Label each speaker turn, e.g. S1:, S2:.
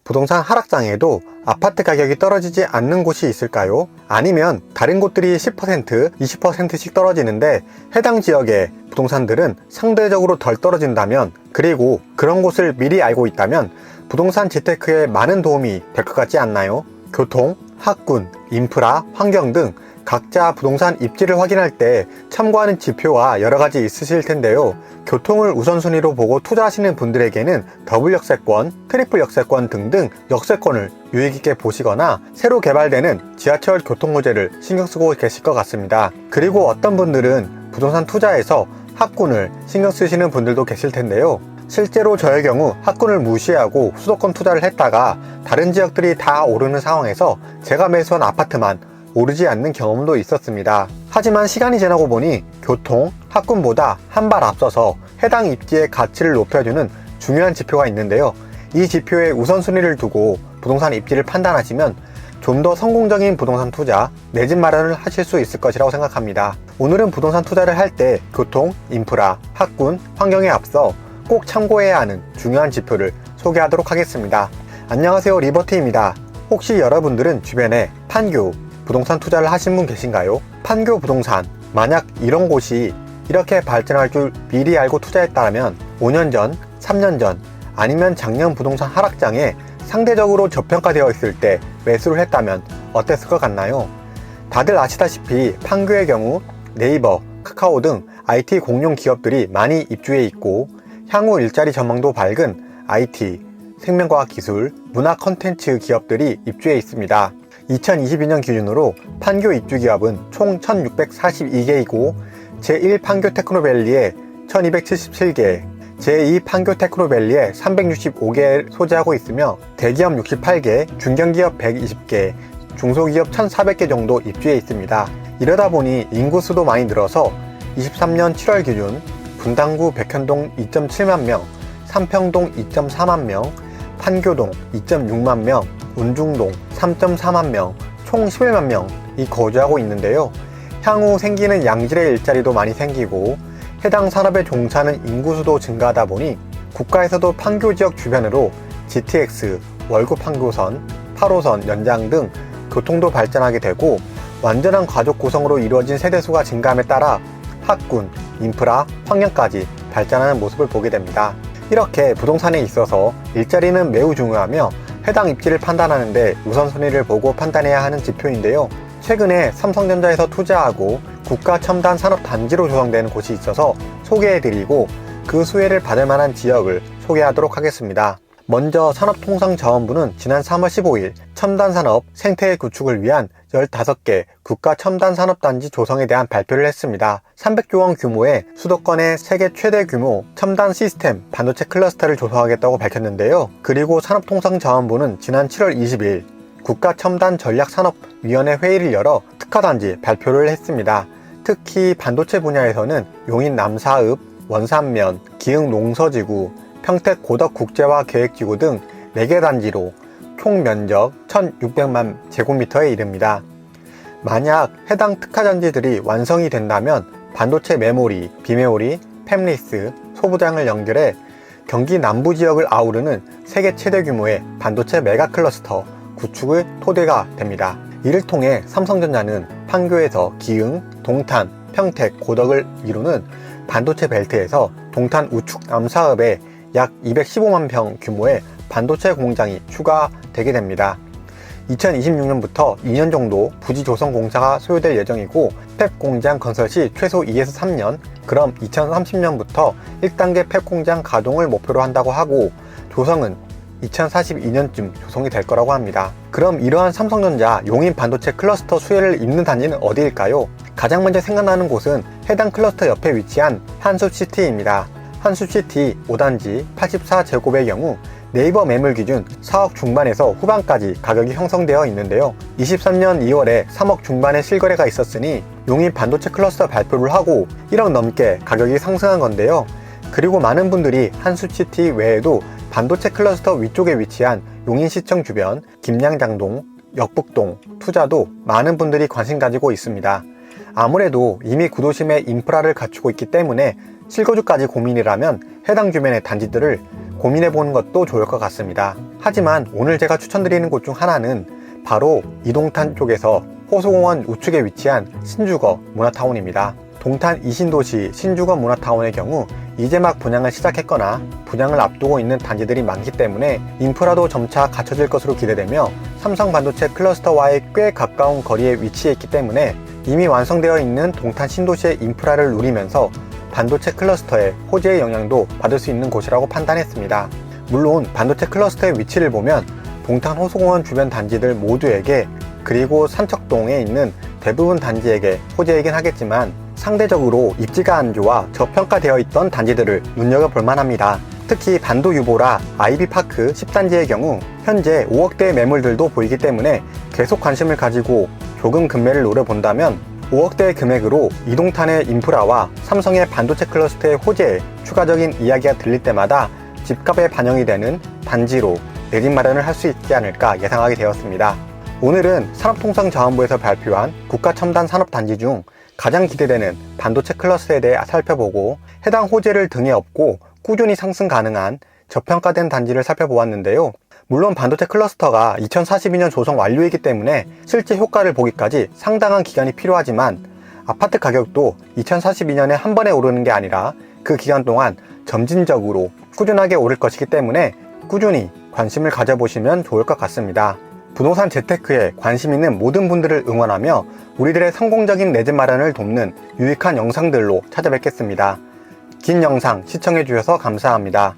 S1: 부동산 하락장에도 아파트 가격이 떨어지지 않는 곳이 있을까요? 아니면 다른 곳들이 10%, 20%씩 떨어지는데 해당 지역의 부동산들은 상대적으로 덜 떨어진다면, 그리고 그런 곳을 미리 알고 있다면 부동산 재테크에 많은 도움이 될 것 같지 않나요? 교통, 학군, 인프라, 환경 등 각자 부동산 입지를 확인할 때 참고하는 지표가 여러가지 있으실 텐데요. 교통을 우선순위로 보고 투자하시는 분들에게는 더블 역세권, 트리플 역세권 등등 역세권을 유의깊게 보시거나 새로 개발되는 지하철 교통호재를 신경쓰고 계실 것 같습니다. 그리고 어떤 분들은 부동산 투자에서 학군을 신경 쓰시는 분들도 계실 텐데요. 실제로 저의 경우 학군을 무시하고 수도권 투자를 했다가 다른 지역들이 다 오르는 상황에서 제가 매수한 아파트만 오르지 않는 경험도 있었습니다. 하지만 시간이 지나고 보니 교통, 학군보다 한 발 앞서서 해당 입지의 가치를 높여주는 중요한 지표가 있는데요. 이 지표에 우선순위를 두고 부동산 입지를 판단하시면 좀 더 성공적인 부동산 투자, 내 집 마련을 하실 수 있을 것이라고 생각합니다. 오늘은 부동산 투자를 할 때 교통, 인프라, 학군, 환경에 앞서 꼭 참고해야 하는 중요한 지표를 소개하도록 하겠습니다. 안녕하세요, 리버티입니다. 혹시 여러분들은 주변에 판교, 부동산 투자를 하신 분 계신가요? 판교 부동산, 만약 이런 곳이 이렇게 발전할 줄 미리 알고 투자했다면 5년 전, 3년 전, 아니면 작년 부동산 하락장에 상대적으로 저평가되어 있을 때 매수를 했다면 어땠을 것 같나요? 다들 아시다시피 판교의 경우 네이버, 카카오 등 IT 공룡 기업들이 많이 입주해 있고 향후 일자리 전망도 밝은 IT, 생명과학 기술, 문화 콘텐츠 기업들이 입주해 있습니다. 2022년 기준으로 판교 입주 기업은 총 1642개이고 제1 판교 테크노밸리에 1277개, 제2 판교 테크노밸리에 365개 소재하고 있으며 대기업 68개, 중견기업 120개, 중소기업 1400개 정도 입주해 있습니다. 이러다 보니 인구수도 많이 늘어서 23년 7월 기준 분당구 백현동 2.7만 명, 삼평동 2.4만 명, 판교동 2.6만 명, 운중동 3.4만 명, 총 11만 명이 거주하고 있는데요. 향후 생기는 양질의 일자리도 많이 생기고 해당 산업에 종사하는 인구수도 증가하다 보니 국가에서도 판교 지역 주변으로 GTX, 월구 판교선, 8호선 연장 등 교통도 발전하게 되고 완전한 가족 구성으로 이루어진 세대수가 증가함에 따라 학군, 인프라, 환경까지 발전하는 모습을 보게 됩니다. 이렇게 부동산에 있어서 일자리는 매우 중요하며 해당 입지를 판단하는데 우선순위를 보고 판단해야 하는 지표인데요. 최근에 삼성전자에서 투자하고 국가 첨단 산업 단지로 조성되는 곳이 있어서 소개해드리고 그 수혜를 받을 만한 지역을 소개하도록 하겠습니다. 먼저 산업통상자원부는 지난 3월 15일 첨단산업 생태계 구축을 위한 15개 국가 첨단산업단지 조성에 대한 발표를 했습니다. 300조 원 규모의 수도권의 세계 최대 규모 첨단 시스템 반도체 클러스터를 조성하겠다고 밝혔는데요. 그리고 산업통상자원부는 지난 7월 20일 국가첨단전략산업위원회 회의를 열어 특화단지 발표를 했습니다. 특히 반도체 분야에서는 용인 남사읍, 원산면, 기흥 농서지구, 평택 고덕국제화 계획지구 등 4개 단지로 총 면적 1600만 제곱미터에 이릅니다. 만약 해당 특화단지들이 완성이 된다면 반도체 메모리, 비메모리, 팹리스, 소부장을 연결해 경기 남부 지역을 아우르는 세계 최대 규모의 반도체 메가 클러스터 구축의 토대가 됩니다. 이를 통해 삼성전자는 판교에서 기흥, 동탄, 평택, 고덕을 이루는 반도체 벨트에서 동탄 우측 남사읍에 약 215만 평 규모의 반도체 공장이 추가되게 됩니다. 2026년부터 2년 정도 부지 조성 공사가 소요될 예정이고 팹 공장 건설 시 최소 2에서 3년, 그럼 2030년부터 1단계 팹 공장 가동을 목표로 한다고 하고 조성은 2042년쯤 조성이 될 거라고 합니다. 그럼 이러한 삼성전자 용인 반도체 클러스터 수혜를 입는 단지는 어디일까요? 가장 먼저 생각나는 곳은 해당 클러스터 옆에 위치한 한숲시티입니다. 한숲시티 5단지 84제곱의 경우 네이버 매물 기준 4억 중반에서 후반까지 가격이 형성되어 있는데요. 23년 2월에 3억 중반의 실거래가 있었으니 용인 반도체 클러스터 발표를 하고 1억 넘게 가격이 상승한 건데요. 그리고 많은 분들이 한숲시티 외에도 반도체 클러스터 위쪽에 위치한 용인시청 주변 김양장동, 역북동, 투자도 많은 분들이 관심 가지고 있습니다. 아무래도 이미 구도심에 인프라를 갖추고 있기 때문에 실거주까지 고민이라면 해당 주변의 단지들을 고민해보는 것도 좋을 것 같습니다. 하지만 오늘 제가 추천드리는 곳 중 하나는 바로 이동탄 쪽에서 호수공원 우측에 위치한 신주거 문화타운입니다. 동탄 이신도시 신주거 문화타운의 경우 이제 막 분양을 시작했거나 분양을 앞두고 있는 단지들이 많기 때문에 인프라도 점차 갖춰질 것으로 기대되며 삼성 반도체 클러스터와의 꽤 가까운 거리에 위치해 있기 때문에 이미 완성되어 있는 동탄 신도시의 인프라를 누리면서 반도체 클러스터의 호재의 영향도 받을 수 있는 곳이라고 판단했습니다. 물론 반도체 클러스터의 위치를 보면 동탄 호수공원 주변 단지들 모두에게 그리고 산척동에 있는 대부분 단지에게 호재이긴 하겠지만 상대적으로 입지가 안 좋아 저평가되어 있던 단지들을 눈여겨볼 만합니다. 특히 반도 유보라 아이비파크 10단지의 경우 현재 5억대의 매물들도 보이기 때문에 계속 관심을 가지고 조금 금매를 노려본다면 5억대의 금액으로 이동탄의 인프라와 삼성의 반도체 클러스터의 호재에 추가적인 이야기가 들릴 때마다 집값에 반영이 되는 단지로 내 집 마련을 할 수 있지 않을까 예상하게 되었습니다. 오늘은 산업통상자원부에서 발표한 국가첨단 산업단지 중 가장 기대되는 반도체 클러스터에 대해 살펴보고 해당 호재를 등에 업고 꾸준히 상승 가능한 저평가된 단지를 살펴보았는데요. 물론 반도체 클러스터가 2042년 조성 완료이기 때문에 실제 효과를 보기까지 상당한 기간이 필요하지만 아파트 가격도 2042년에 한 번에 오르는 게 아니라 그 기간 동안 점진적으로 꾸준하게 오를 것이기 때문에 꾸준히 관심을 가져보시면 좋을 것 같습니다. 부동산 재테크에 관심 있는 모든 분들을 응원하며 우리들의 성공적인 내 집 마련을 돕는 유익한 영상들로 찾아뵙겠습니다. 긴 영상 시청해 주셔서 감사합니다.